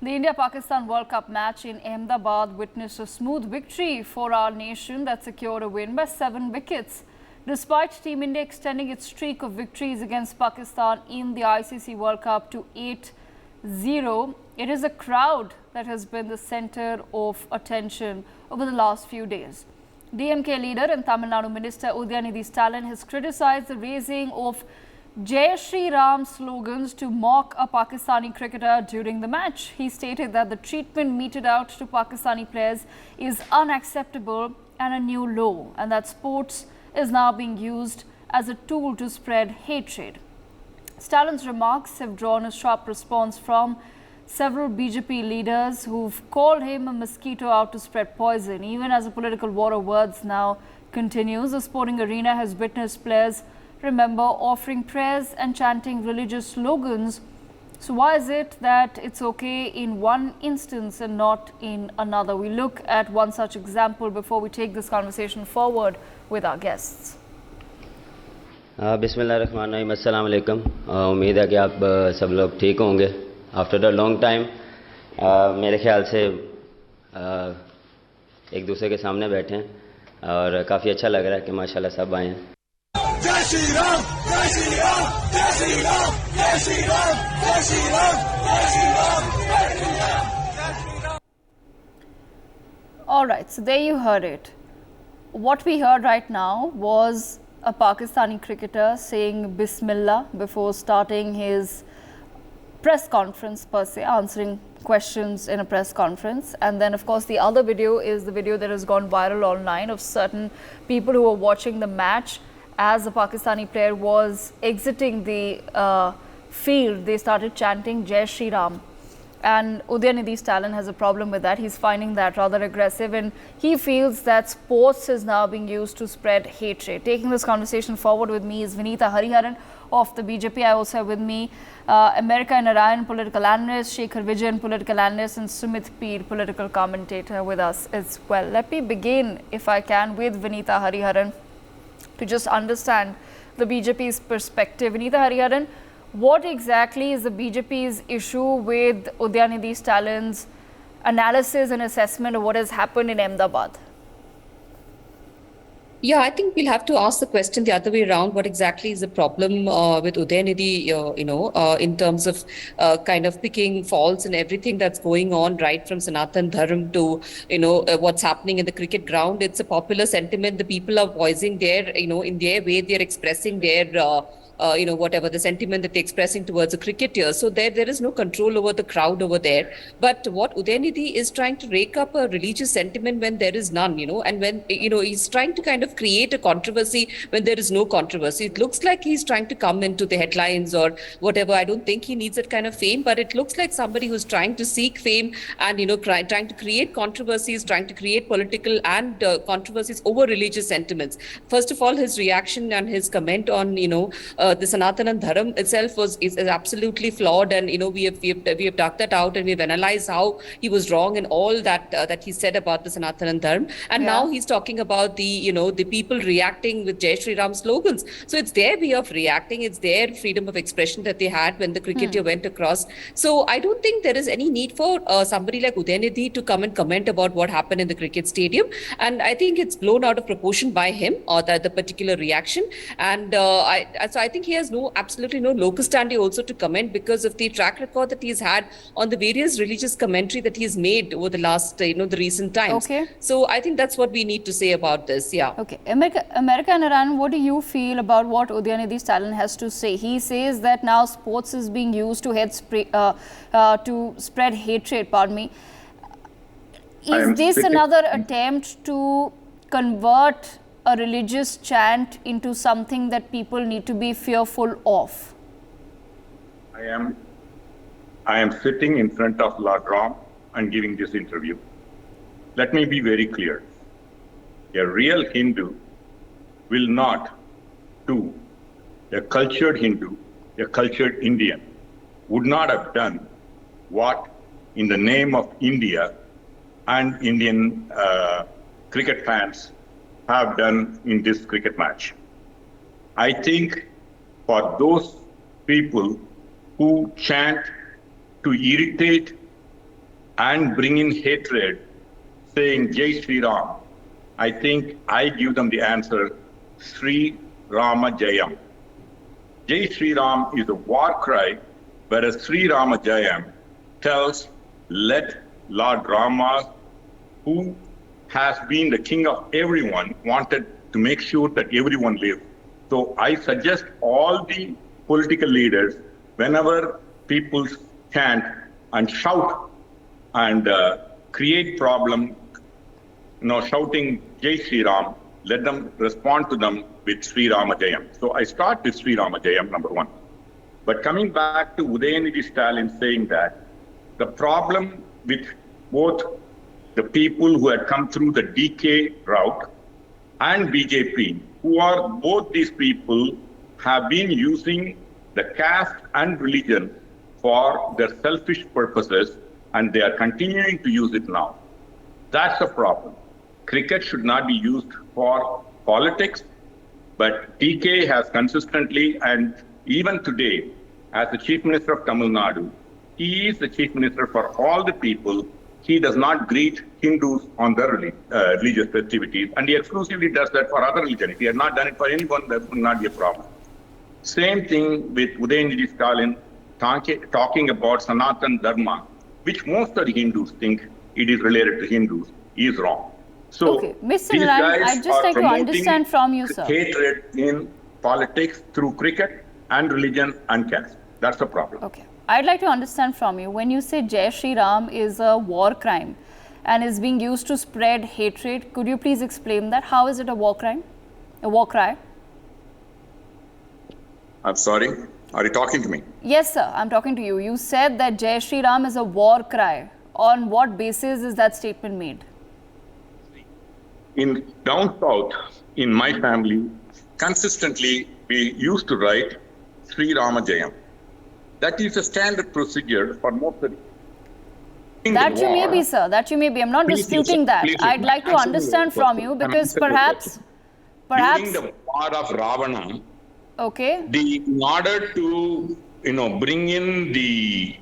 The India-Pakistan World Cup match in Ahmedabad witnessed a smooth victory for our nation that secured a win by 7 wickets. Despite Team India extending its streak of victories against Pakistan in the ICC World Cup to 8-0, it is a crowd that has been the centre of attention over the last few days. DMK leader and Tamil Nadu Minister Udayanidhi Stalin has criticised the raising of Jai Shri Ram slogans to mock a Pakistani cricketer during the match. He stated that the treatment meted out to Pakistani players is unacceptable and a new low, and that sports is now being used as a tool to spread hatred. Stalin's remarks have drawn a sharp response from several BJP leaders who've called him a mosquito out to spread poison. Even as a political war of words now continues, the sporting arena has witnessed players offering prayers and chanting religious slogans. So why is it that it's okay in one instance and not in another? We look at one such example before we take this conversation forward with our guests. बिस्मिल्लाहिर्रहमानिर्रहीम, अस्सलाम वालेकुम। उम्मीद है कि आप सब लोग ठीक होंगे। आफ्टर अ लॉन्ग टाइम मेरे ख्याल से एक दूसरे के सामने बैठे हैं और काफ़ी अच्छा लग रहा है कि माशाल्लाह सब आए हैं। जय श्री राम, जय श्री राम, जय श्री राम, जय श्री राम, जय श्री राम, जय श्री राम, जय श्री राम, जय Shri Ram. All right, so there you heard it. What we heard right now was a Pakistani cricketer saying Bismillah before starting his press conference per se, answering questions in a press conference. And then of course the other video is the video that has gone viral online of certain people who were watching the match. As the Pakistani player was exiting the field, they started chanting Jai Shri Ram. And Udayanidhi Stalin has a problem with that. He's finding that rather aggressive, and he feels that sports is now being used to spread hatred. Taking this conversation forward with me is Vinita Hariharan of the BJP. I also have with me America Narayan, political analyst, Shekhar Vijayan, political analyst, and Sumit Peer, political commentator with us as well. Let me begin, if I can, with Vinita Hariharan to just understand the BJP's perspective. Vinita Hariharan, what exactly is the BJP's issue with Udayanidhi Stalin's analysis and assessment of what has happened in Ahmedabad? Yeah, I think we'll have to ask the question the other way around. What exactly is the problem with Udayanidhi, in terms of kind of picking faults and everything that's going on, right from Sanatan Dharm to, what's happening in the cricket ground. It's a popular sentiment. The people are voicing their, in their way, they're expressing their whatever the sentiment that they're expressing towards a cricketer. So there is no control over the crowd over there. But what Udayanidhi is trying to rake up a religious sentiment when there is none, and when, he's trying to kind of create a controversy when there is no controversy. It looks like he's trying to come into the headlines or whatever. I don't think he needs that kind of fame, but it looks like somebody who's trying to seek fame and, trying to create controversies, trying to create political and controversies over religious sentiments. First of all, his reaction and his comment on, the Sanatana Dharm itself is absolutely flawed, and we have dug that out and we've analyzed how he was wrong in all that he said about the Sanatana Dharm, and now he's talking about the people reacting with Jai Shri Ram slogans. So it's their way of reacting, it's their freedom of expression that they had when the cricketer went across. So I don't think there is any need for somebody like Udayanidhi to come and comment about what happened in the cricket stadium, and I think it's blown out of proportion by him or the particular reaction, and so I think he has absolutely no locus standi also to comment because of the track record that he's had on the various religious commentary that he's made over the last, the recent times. Okay. So I think that's what we need to say about this. Yeah. Okay. America and Iran, what do you feel about what Udayanidhi Stalin has to say? He says that now sports is being used to spread hatred. Pardon me. Is this another attempt to convert a religious chant into something that people need to be fearful of? I am sitting in front of Lord Ram and giving this interview. Let me be very clear. A real Hindu will not do, a cultured Hindu, a cultured Indian would not have done what in the name of India and Indian cricket fans have done in this cricket match. I think for those people who chant to irritate and bring in hatred, saying Jai Shri Ram, I think I give them the answer, Sri Rama Jayam. Jai Shri Ram is a war cry, whereas Sri Rama Jayam tells, let Lord Rama, who has been the king of everyone, wanted to make sure that everyone lives. So I suggest all the political leaders, whenever people chant and shout and create problem, shouting Jai Shri Ram, let them respond to them with Sri Rama Jayam. So I start with Sri Rama Jayam, number one. But coming back to Udayanidhi Stalin saying that the problem with both the people who had come through the DK route and BJP, who are both these people have been using the caste and religion for their selfish purposes, and they are continuing to use it now. That's the problem. Cricket should not be used for politics, but DK has consistently, and even today, as the Chief Minister of Tamil Nadu, he is the Chief Minister for all the people. He does not greet Hindus on their religious festivities, and he exclusively does that for other religions. If he had not done it for anyone, that would not be a problem. Same thing with Udayanidhi Stalin talking about Sanatan Dharma, which most of the Hindus think it is related to Hindus, is wrong. So, okay, Mr. Narayan, I'd just like to understand from you, sir. Hatred in politics through cricket and religion and caste. That's the problem. Okay. I'd like to understand from you, when you say Jai Shri Ram is a war crime and is being used to spread hatred, could you please explain that? How is it a war crime? A war cry? I'm sorry, are you talking to me? Yes, sir, I'm talking to you. You said that Jai Shri Ram is a war cry. On what basis is that statement made? In down south, in my family, consistently we used to write Sri Rama Jayam. That is a standard procedure for most of the That you may be, sir. That you may be. I'm not disputing that. I'd like to understand from you because perhaps during the war of Ravana, okay, in order to bring in the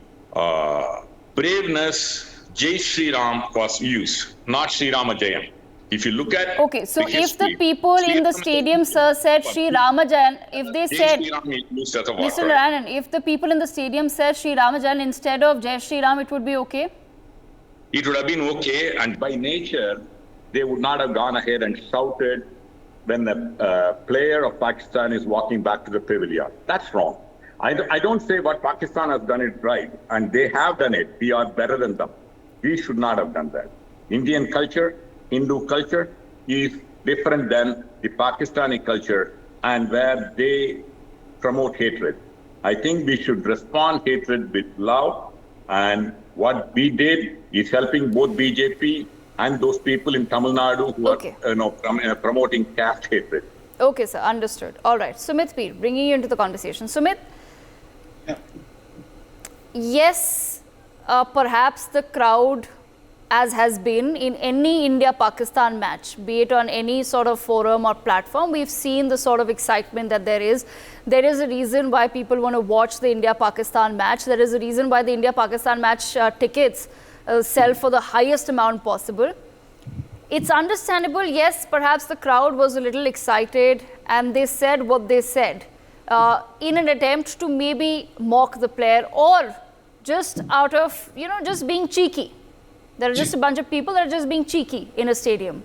braveness, Jai Shri Ram was used, not Sri Rama Jayam. If you look at so if the people in the stadium, sir, said Sri Rama Jayan, if they said, Mr. Narayan, if the people in the stadium said Sri Rama Jayan instead of Jai Shri Ram, it would be okay? It would have been okay, and by nature, they would not have gone ahead and shouted when the player of Pakistan is walking back to the pavilion. That's wrong. I don't say what Pakistan has done it right, and they have done it. We are better than them. We should not have done that. Indian culture, Hindu culture is different than the Pakistani culture, and where they promote hatred. I think we should respond hatred with love, and what we did is helping both BJP and those people in Tamil Nadu who are promoting caste hatred. Okay, sir, understood. All right, Sumit Peer, bringing you into the conversation. Sumit, yes, perhaps the crowd, as has been in any India-Pakistan match, be it on any sort of forum or platform, we've seen the sort of excitement that there is. There is a reason why people want to watch the India-Pakistan match. There is a reason why the India-Pakistan match tickets sell for the highest amount possible. It's understandable, yes, perhaps the crowd was a little excited and they said what they said in an attempt to maybe mock the player or just out of, just being cheeky. There are just a bunch of people that are just being cheeky in a stadium.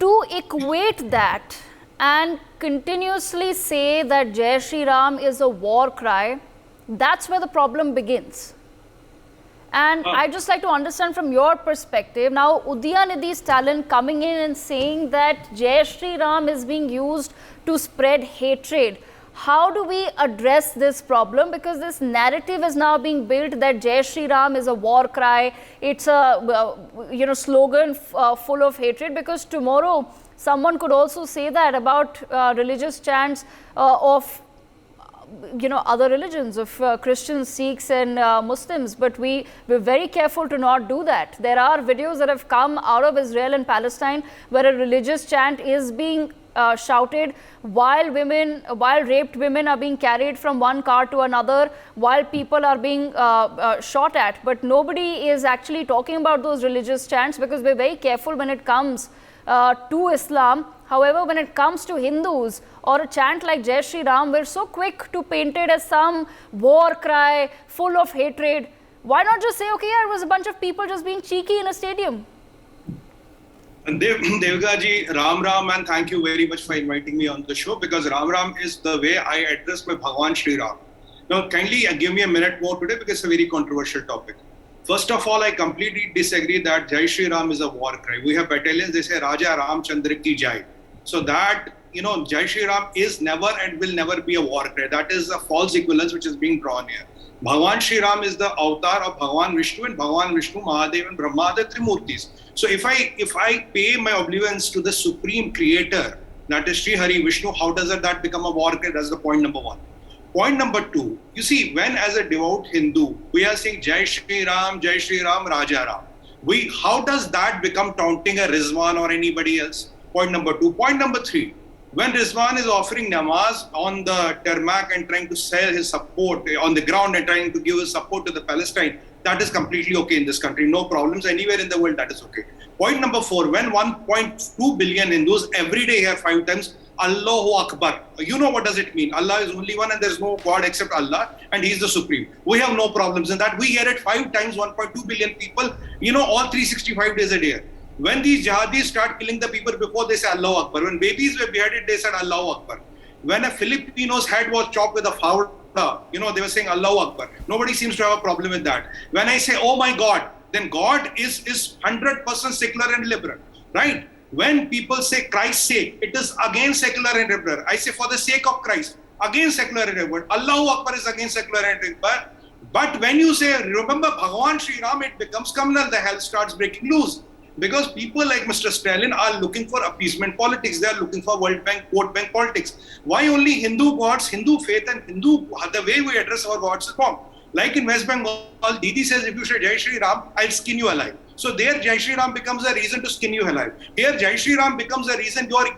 To equate that and continuously say that Jai Shri Ram is a war cry, that's where the problem begins. And I'd just like to understand from your perspective, now Udayanidhi Stalin coming in and saying that Jai Shri Ram is being used to spread hatred. How do we address this problem? Because this narrative is now being built that Jai Shri Ram is a war cry. It's a slogan full of hatred. Because tomorrow someone could also say that about religious chants of other religions, of Christians, Sikhs and Muslims, but we're very careful to not do that. There are videos that have come out of Israel and Palestine where a religious chant is being shouted while raped women are being carried from one car to another, while people are being shot at. But nobody is actually talking about those religious chants because we're very careful when it comes to Islam. However, when it comes to Hindus or a chant like Jai Shri Ram, we're so quick to paint it as some war cry full of hatred. Why not just say, okay, yeah, it was a bunch of people just being cheeky in a stadium? Devga ji, Ram Ram, and thank you very much for inviting me on the show, because Ram Ram is the way I address my Bhagwan Shri Ram. Now, kindly give me a minute more today because it's a very controversial topic. First of all, I completely disagree that Jai Shri Ram is a war cry. We have battalions, they say Raja Ram Chandra ki Jai. So that, Jai Shri Ram is never and will never be a war cry. That is a false equivalence which is being drawn here. Bhagwan Shri Ram is the avatar of Bhagwan Vishnu, and Bhagwan Vishnu, Mahadev and Brahma are the Trimurtis. So if I pay my oblivience to the supreme creator, that is Sri Hari Vishnu, how does that become a war cry? That's the point number one. Point number two, you see, when as a devout Hindu, we are saying Jai Shri Ram, Raja Ram. How does that become taunting a Rizwan or anybody else? Point number two. Point number three, when Rizwan is offering namaz on the tarmac and trying to sell his support on the ground and trying to give his support to the Palestine, that is completely okay in this country. No problems anywhere in the world, that is okay. Point number four, when 1.2 billion Hindus every day hear 5 times, Allahu Akbar. You know what does it mean? Allah is only one and there is no God except Allah, and He is the Supreme. We have no problems in that. We hear it 5 times, 1.2 billion people, all 365 days a day. When these jihadis start killing the people before, they say Allahu Akbar. When babies were beheaded, they said Allahu Akbar. When a Filipino's head was chopped with a fowler, they were saying Allahu Akbar. Nobody seems to have a problem with that. When I say, oh my God, then God is 100% secular and liberal, right? When people say Christ's sake, it is against secular and liberal. I say for the sake of Christ, against secular and liberal. Allahu Akbar is against secular and liberal. But when you say, remember Bhagwan Shri Ram, it becomes communal, the hell starts breaking loose. Because people like Mr. Stalin are looking for appeasement politics. They are looking for World Bank, World Bank politics. Why only Hindu gods, Hindu faith and Hindu, the way we address our gods is wrong. Like in West Bengal, Didi says, if you say Jai Shri Ram, I'll skin you alive. So there Jai Shri Ram becomes a reason to skin you alive. Here Jai Shri Ram becomes a reason you are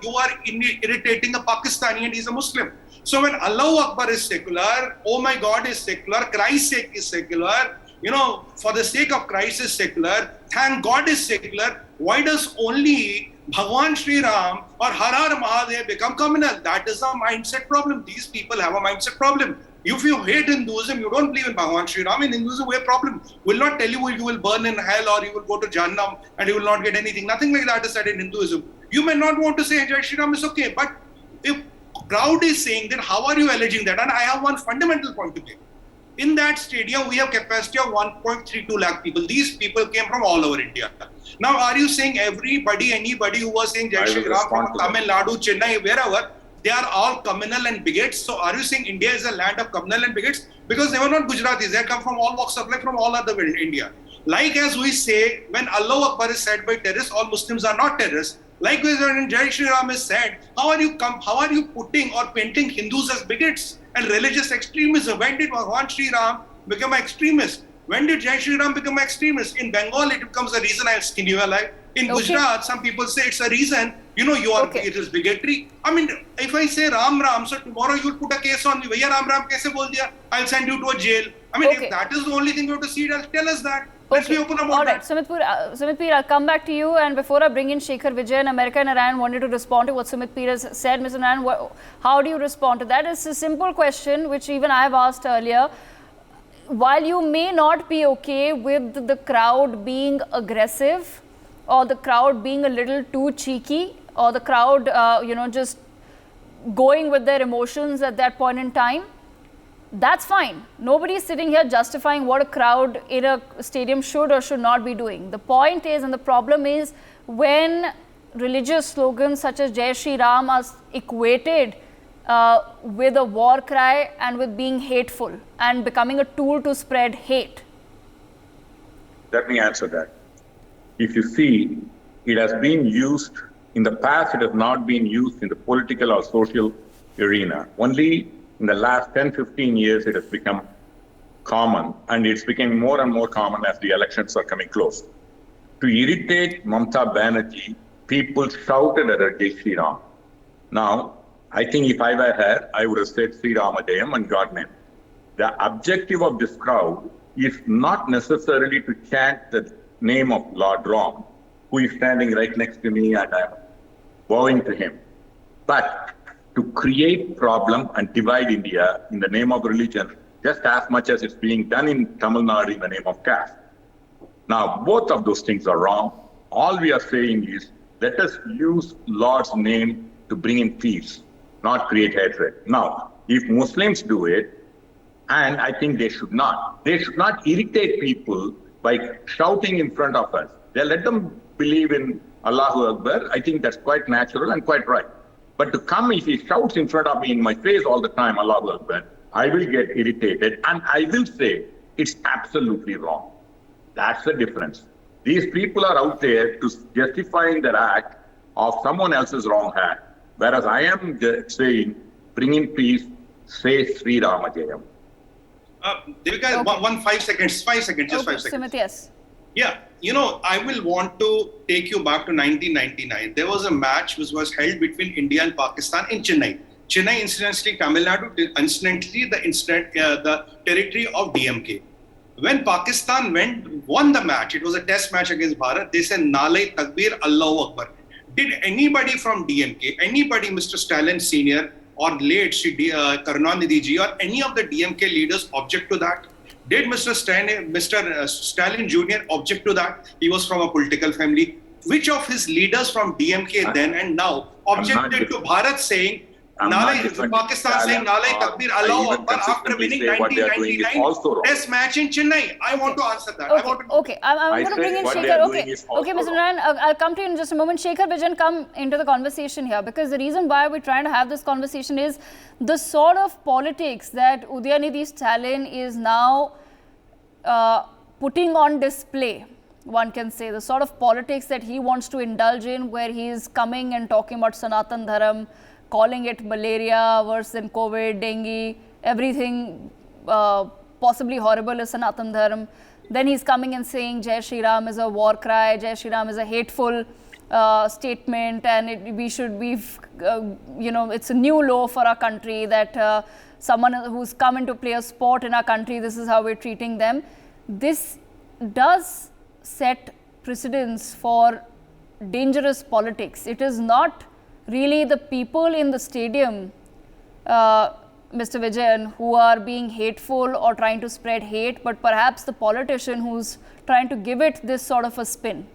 irritating a Pakistani and he's a Muslim. So when Allahu Akbar is secular, oh my God is secular, Christ's sake is secular, for the sake of Christ is secular, thank God is secular, why does only Bhagwan Shri Ram or Har Har Mahadev become communal? That is a mindset problem. These people have a mindset problem. If you hate Hinduism, you don't believe in Bhagwan Shri Ram. In Hinduism, we have a problem. We'll not tell you you will burn in hell or you will go to Jahannam and you will not get anything. Nothing like that is said in Hinduism. You may not want to say Jai Shri Ram is okay, but if crowd is saying, then how are you alleging that? And I have one fundamental point to make. In that stadium, we have capacity of 1.32 lakh people. These people came from all over India. Now, are you saying anybody who was saying Jai Shri Ram from Tamil Nadu, Chennai, wherever, they are all communal and bigots? So are you saying India is a land of communal and bigots? Because they were not Gujaratis. They come from all walks of life, from all other world, India. Like as we say, when Allahu Akbar is said by terrorists, all Muslims are not terrorists. Likewise, when Jai Shri Ram is said, how are you putting or painting Hindus as bigots and religious extremism? When did Bhagwan Shri Ram become an extremist? When did Jai Shri Ram become an extremist? In Bengal, it becomes a reason I'll skin you alive. In Gujarat, some people say it's a reason, it is bigotry. I mean, if I say Ram Ram, so tomorrow you'll put a case on me. Bhaiya Ram Ram kaise bol diya? I'll send you to a jail. I mean, if that is the only thing you have to see, tell us that. Let's be open about all right, Sumit Peer, I'll come back to you. And before I bring in Shekhar Vijay, and America and Iran wanted to respond to what Sumit Peer has said. Mr. Naran, how do you respond to that? It's a simple question, which even I have asked earlier. While you may not be okay with the crowd being aggressive, or the crowd being a little too cheeky, or the crowd, just going with their emotions at that point in time, that's fine. Nobody is sitting here justifying what a crowd in a stadium should or should not be doing. The point is, and the problem is, when religious slogans such as Jai Shri Ram are equated with a war cry and with being hateful and becoming a tool to spread hate. Let me answer that. If you see, it has been used in the past, it has not been used in the political or social arena. Only In the last 10, 15 years, it has become common, and it's becoming more and more common as the elections are coming close. To irritate Mamata Banerjee, people shouted at her Jai Shri Ram. Now, I think if I were her, I would have said Sri Ramadayam and God name. The objective of this crowd is not necessarily to chant the name of Lord Ram, who is standing right next to me and I'm bowing to him, but to create problem and divide India in the name of religion, just as much as it's being done in Tamil Nadu in the name of caste. Now, both of those things are wrong. All we are saying is, let us use Lord's name to bring in peace, not create hatred. Now, if Muslims do it, and I think they should not irritate people by shouting in front of us. They let them believe in Allahu Akbar. I think that's quite natural and quite right. But to come, if he shouts in front of me in my face all the time, Allahu Akbar, I will get irritated and I will say it's absolutely wrong. That's the difference. These people are out there to justifying their act of someone else's wrong act. Whereas I am saying, bring in peace, say Sri Ramadayam. Devika, okay. 5 seconds, just 5 seconds. Sumit, yes. Yeah, I will want to take you back to 1999. There was a match which was held between India and Pakistan in Chennai. Chennai, incidentally, Tamil Nadu, incidentally, the territory of DMK. When Pakistan won the match, it was a test match against Bharat, they said, Nalai Takbir, Allahu Akbar. Did anybody from DMK, Mr. Stalin Senior, or late Shri Karunanidhi ji, or any of the DMK leaders object to that? Did Mr. Stalin Junior object to that? He was from a political family. Which of his leaders from DMK then and now objected to Bharat saying, Pakistan saying, Nalai Takbir, Allahu Akbar after winning 1999 test match in Chennai? I want to answer that. Okay, I'm going to bring in Shekhar. Okay, Mr. Narayan, I'll come to you in just a moment. Shekhar Vijayan, come into the conversation here, because the reason why we're trying to have this conversation is the sort of politics that Udayanidhi Stalin is now putting on display. One can say the sort of politics that he wants to indulge in, where he is coming and talking about Sanatan Dharam, calling it malaria, worse than COVID, dengue, everything possibly horrible is Sanatan Dharam. Then he's coming and saying Jai Shri Ram is a war cry, Jai Shri Ram is a hateful statement, and it's a new law for our country that someone who's come in to play a sport in our country, this is how we're treating them. This does set precedents for dangerous politics. It is not really the people in the stadium, Mr. Vijayan, who are being hateful or trying to spread hate, but perhaps the politician who's trying to give it this sort of a spin.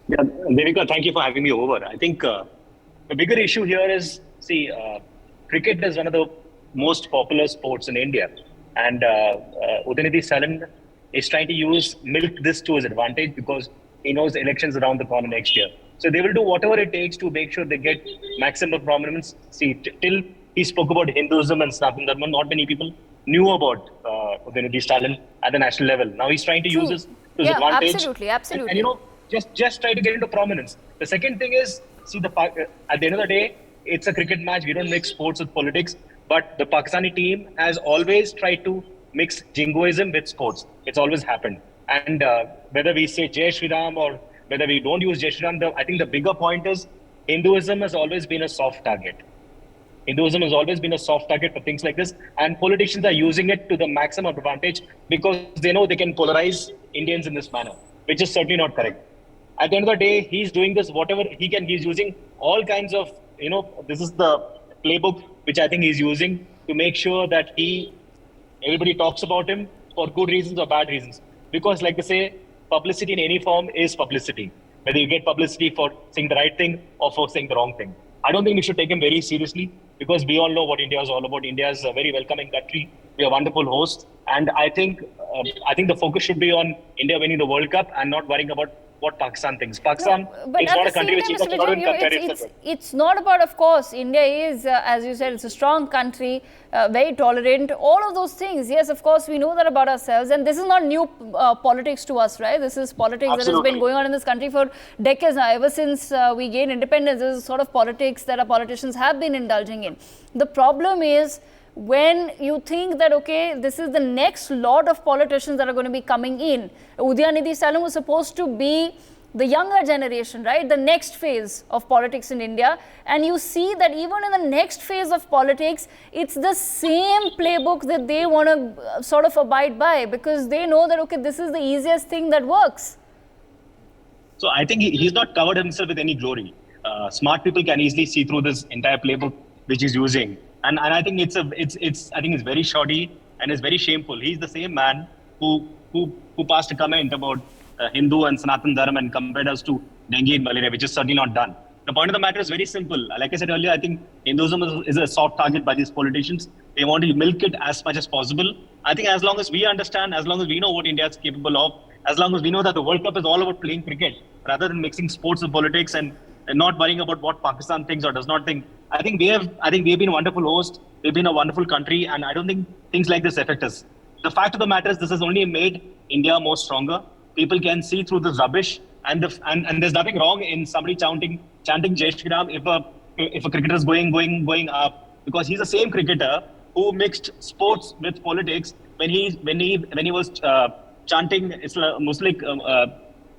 Yeah, Devika, thank you for having me over. I think the bigger issue here is, cricket is one of the most popular sports in India, and Udayanidhi Stalin is trying to milk this to his advantage, because he knows the elections around the corner next year. So they will do whatever it takes to make sure they get maximum prominence. Till he spoke about Hinduism and Sanatan Dharma, not many people knew about Udayanidhi Stalin at the national level. Now he's trying to use this to his advantage. Absolutely. And just try to get into prominence. The second thing is, at the end of the day, it's a cricket match. We don't mix sports with politics. But the Pakistani team has always tried to mix jingoism with sports. It's always happened. And whether we say Jai Shri Ram or whether we don't use Jai Shri Ram, I think the bigger point is Hinduism has always been a soft target. Hinduism has always been a soft target for things like this, and politicians are using it to the maximum advantage because they know they can polarize Indians in this manner, which is certainly not correct. At the end of the day, he's doing this whatever he can. He's using all kinds of, this is the playbook which I think he's using to make sure that everybody talks about him for good reasons or bad reasons. Because like they say, publicity in any form is publicity. Whether you get publicity for saying the right thing or for saying the wrong thing. I don't think we should take him very seriously, because we all know what India is all about. India is a very welcoming country. We are wonderful hosts. And I think the focus should be on India winning the World Cup and not worrying about what Pakistan thinks. Pakistan But is at not the a country same which time, you Mr. cannot Vijay, even compare itself with. it's not about, of course, India is, as you said, it's a strong country, very tolerant, all of those things. Yes, of course, we know that about ourselves. And this is not new politics to us, right? This is politics that has been going on in this country for decades now. Ever since we gained independence, this is sort of politics that our politicians have been indulging in. The problem is, when you think that, okay, this is the next lot of politicians that are going to be coming in. Udayanidhi Stalin was supposed to be the younger generation, right? The next phase of politics in India. And you see that even in the next phase of politics, it's the same playbook that they want to sort of abide by, because they know that, okay, this is the easiest thing that works. So I think he's not covered himself with any glory. Smart people can easily see through this entire playbook which he's using. And I think it's very shoddy and it's very shameful. He's the same man who passed a comment about Hindu and Sanatan Dharma and compared us to dengue and malaria, which is certainly not done. The point of the matter is very simple. Like I said earlier, I think Hinduism is a soft target by these politicians. They want to milk it as much as possible. I think as long as we understand, as long as we know what India is capable of, as long as we know that the World Cup is all about playing cricket, rather than mixing sports with politics and not worrying about what Pakistan thinks or does not think. I think we've been a wonderful host. We've been a wonderful country, and I don't think things like this affect us. The fact of the matter is, this has only made India more stronger. People can see through this rubbish, and there's nothing wrong in somebody chanting Jai Shri Ram if a cricketer is going up, because he's the same cricketer who mixed sports with politics when he was chanting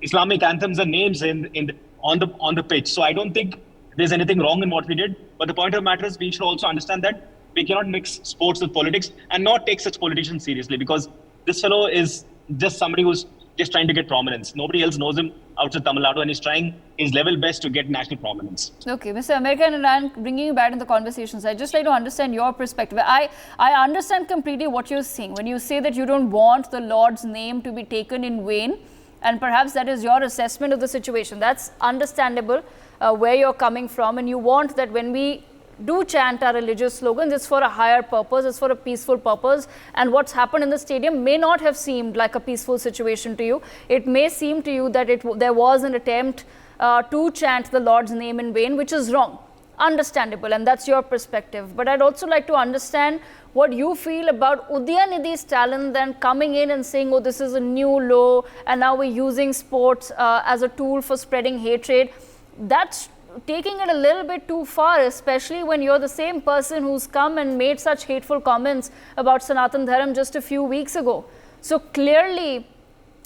Islamic anthems and names on the pitch. So I don't think there's anything wrong in what we did. But the point of the matter is, we should also understand that we cannot mix sports with politics and not take such politicians seriously, because this fellow is just somebody who's just trying to get prominence. Nobody else knows him outside Tamil Nadu, and he's trying his level best to get national prominence. Okay, Mr. American, and I'm bringing you back in the conversations. I'd just like to understand your perspective. I understand completely what you're saying when you say that you don't want the Lord's name to be taken in vain, and perhaps that is your assessment of the situation. That's understandable where you're coming from, and you want that when we do chant our religious slogans, it's for a higher purpose, it's for a peaceful purpose. And what's happened in the stadium may not have seemed like a peaceful situation to you. It may seem to you that there was an attempt to chant the Lord's name in vain, which is wrong. Understandable, and that's your perspective. But I'd also like to understand what you feel about Udayanidhi Stalin then coming in and saying, oh, this is a new law, and now we're using sports as a tool for spreading hatred. That's taking it a little bit too far, especially when you're the same person who's come and made such hateful comments about Sanatan Dharma just a few weeks ago. So clearly,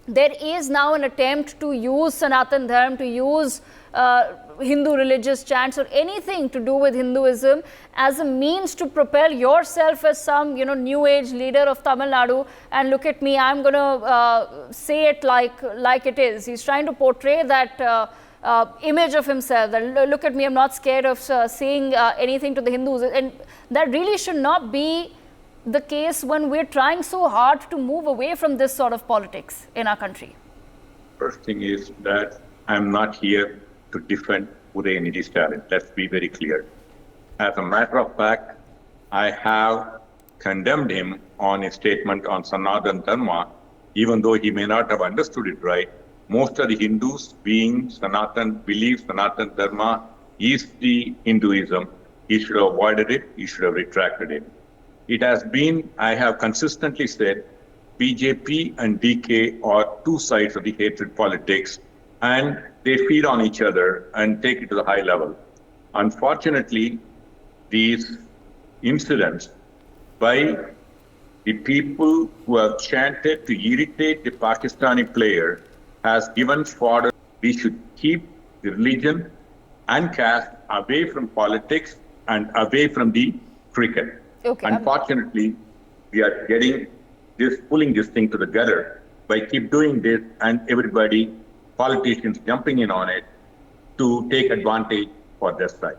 there is now an attempt to use Sanatan Dharma, to use Hindu religious chants or anything to do with Hinduism as a means to propel yourself as some, new age leader of Tamil Nadu. And look at me, I'm going to say it like it is. He's trying to portray that image of himself, that look at me, I'm not scared of saying anything to the Hindus. And that really should not be the case when we're trying so hard to move away from this sort of politics in our country. First thing is that I'm not here to defend Udayanidhi Stalin. Let's be very clear. As a matter of fact, I have condemned him on his statement on Sanatan Dharma, even though he may not have understood it right. Most of the Hindus believe Sanatan Dharma is the Hinduism. He should have avoided it. He should have retracted it. It has been, I have consistently said, BJP and DK are two sides of the hatred politics, and they feed on each other and take it to the high level. Unfortunately, these incidents by the people who have chanted to irritate the Pakistani player has given fodder. We should keep the religion and caste away from politics and away from the cricket. Okay. Unfortunately, we are pulling this thing together by keep doing this, and everybody, politicians jumping in on it to take advantage for their side.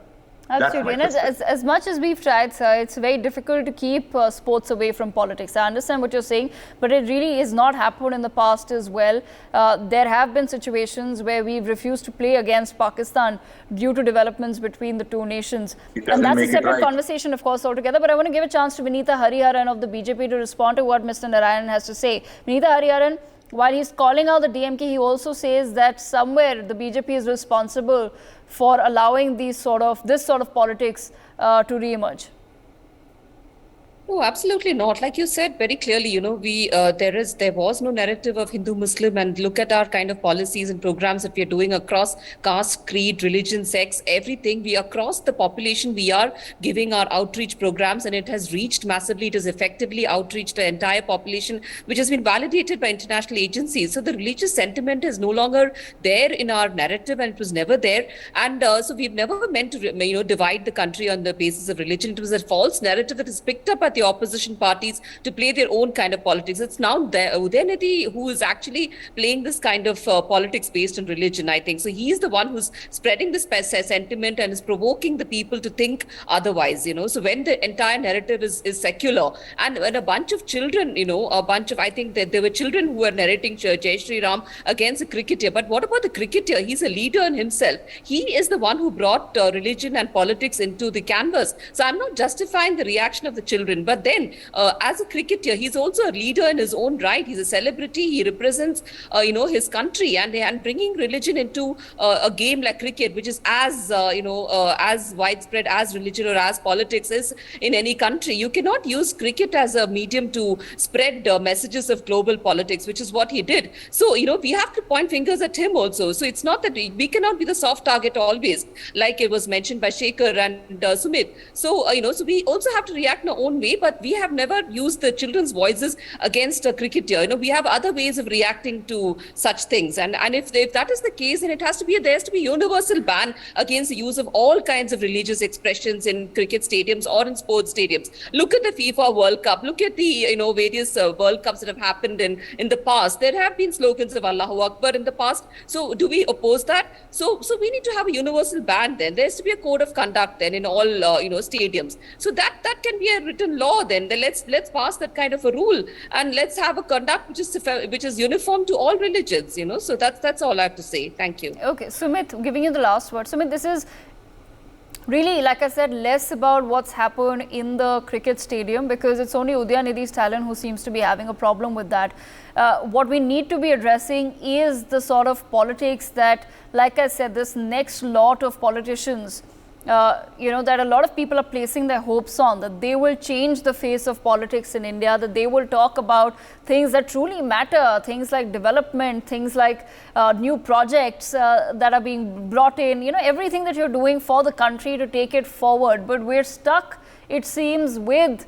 Absolutely. And as much as we've tried, sir, it's very difficult to keep sports away from politics. I understand what you're saying, but it really is not happened in the past as well. There have been situations where we've refused to play against Pakistan due to developments between the two nations. And that's a separate conversation, of course, altogether. But I want to give a chance to Vinita Hariharan of the BJP to respond to what Mr. Narayan has to say. Vinita Hariharan, while he's calling out the DMK, he also says that somewhere the BJP is responsible for allowing this sort of politics to re-emerge. No, absolutely not. Like you said very clearly, there was no narrative of Hindu-Muslim, and look at our kind of policies and programs that we are doing across caste, creed, religion, sex, everything. We across the population, we are giving our outreach programs, and it has reached massively. It has effectively outreached the entire population, which has been validated by international agencies. So the religious sentiment is no longer there in our narrative, and it was never there. And so we've never meant to, divide the country on the basis of religion. It was a false narrative that is picked up at the opposition parties to play their own kind of politics. It's now Udayanidhi who is actually playing this kind of politics based on religion, I think. So he's the one who's spreading this sentiment and is provoking the people to think otherwise, So when the entire narrative is secular, and when a bunch of children, I think that there were children who were narrating Jai Shri Ram against a cricketer. But what about the cricketer? He's a leader in himself. He is the one who brought religion and politics into the canvas. So I'm not justifying the reaction of the children. But then, as a cricketer, he's also a leader in his own right. He's a celebrity. He represents, his country, and bringing religion into a game like cricket, which is as widespread as religion or as politics is in any country. You cannot use cricket as a medium to spread messages of global politics, which is what he did. So, we have to point fingers at him also. So it's not that we cannot be the soft target always, like it was mentioned by Shekhar and Sumit. So, so we also have to react in our own way. But we have never used the children's voices against a cricketer. We have other ways of reacting to such things. And if that is the case, then there has to be a universal ban against the use of all kinds of religious expressions in cricket stadiums or in sports stadiums. Look at the FIFA World Cup. Look at the various World Cups that have happened in the past. There have been slogans of Allahu Akbar in the past. So do we oppose that? So we need to have a universal ban then. There has to be a code of conduct then in all stadiums. So that can be a written law. Then let's pass that kind of a rule, and let's have a conduct which is uniform to all religions. So that's all I have to say. Thank you. Okay, Sumit, giving you the last word. Sumit, this is really, like I said, less about what's happened in the cricket stadium, because it's only Udayanidhi's talent who seems to be having a problem with that. What we need to be addressing is the sort of politics that, like I said, this next lot of politicians that a lot of people are placing their hopes on, that they will change the face of politics in India, that they will talk about things that truly matter, things like development, things like new projects that are being brought in, everything that you're doing for the country to take it forward. But we're stuck, it seems, with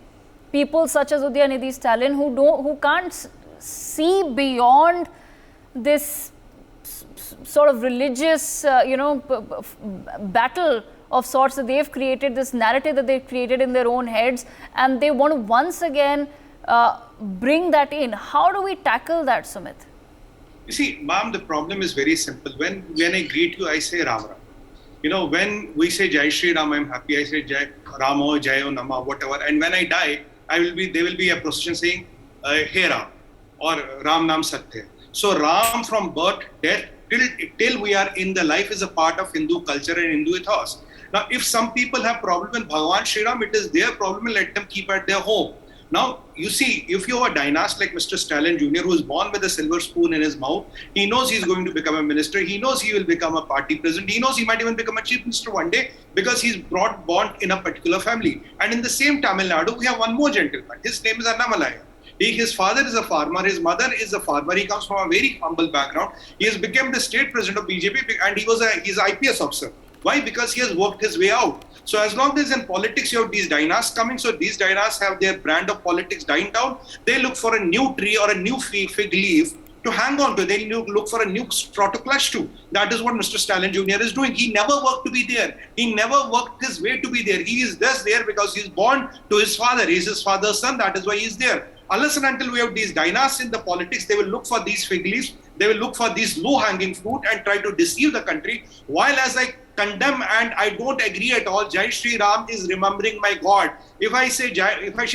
people such as Udayanidhi Stalin who can't see beyond this sort of religious, battle of sorts that they've created, this narrative that they've created in their own heads, and they want to once again bring that in. How do we tackle that, Sumit? You see, ma'am, the problem is very simple. When I greet you, I say Ram Ram. When we say Jai Shri Ram, I'm happy. I say Jai Ramo, Jayo Nama, whatever. And when I die, there will be a procession saying Hey Ram or Ram Nam Satya. So Ram from birth, death, till we are in the life is a part of Hindu culture and Hindu ethos. Now, if some people have problem with Bhagwan Shri Ram, it is their problem, and let them keep at their home. Now, you see, if you are a dynast like Mr. Stalin Junior, who is born with a silver spoon in his mouth, he knows he's going to become a minister, he knows he will become a party president, he knows he might even become a chief minister one day, because he's born in a particular family. And in the same Tamil Nadu, we have one more gentleman. His name is Annamalaya. His father is a farmer, his mother is a farmer, he comes from a very humble background. He has become the state president of BJP, and he's an IPS officer. Why? Because he has worked his way out. So as long as in politics you have these dynasts coming, so these dynasts have their brand of politics dying down, they look for a new tree or a new fig leaf to hang on to. They look for a new straw to clutch to. That is what Mr. Stalin Junior is doing. He never worked to be there. He never worked his way to be there. He is just there because he's born to his father. He's his father's son. That is why he's there. Unless and until we have these dynasts in the politics, they will look for these fig leaves, they will look for these low-hanging fruit and try to deceive the country. While as I condemn and I don't agree at all, Jai Shri Ram is remembering my God. If I say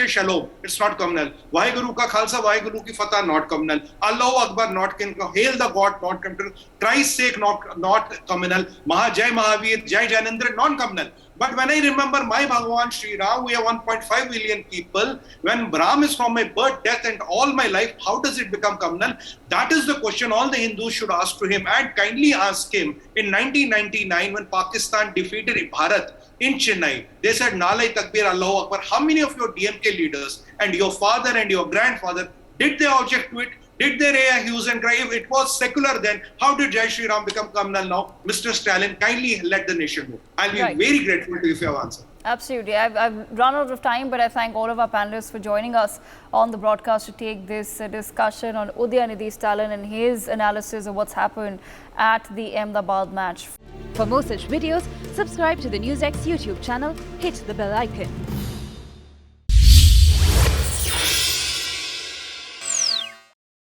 Shalom, it's not communal. Vaheguru ka Khalsa, Vaheguru ki Fatah, not communal. Allahu Akbar, not communal. Hail the God, not communal. Christ's sake, not communal. Jai Mahavir, Jai Janendra, non-communal. But when I remember my Bhagwan Shri Ram, we have 1.5 million people. When Ram is from my birth, death, and all my life, how does it become communal? That is the question all the Hindus should ask to him, and kindly ask him. In 1999, when Pakistan defeated Bharat in Chennai, they said, Nalai Takbir Allahu Akbar. How many of your DMK leaders and your father and your grandfather, did they object to it? Did they raise a hue and cry? If it was secular then, how did Jai Shri Ram become communal now? Mr. Stalin, kindly let the nation know. I'll be very grateful to you if you have answered. Absolutely. I've run out of time, but I thank all of our panelists for joining us on the broadcast to take this discussion on Udayanidhi Stalin and his analysis of what's happened at the Ahmedabad match. For more such videos, subscribe to the NewsX YouTube channel, hit the bell icon.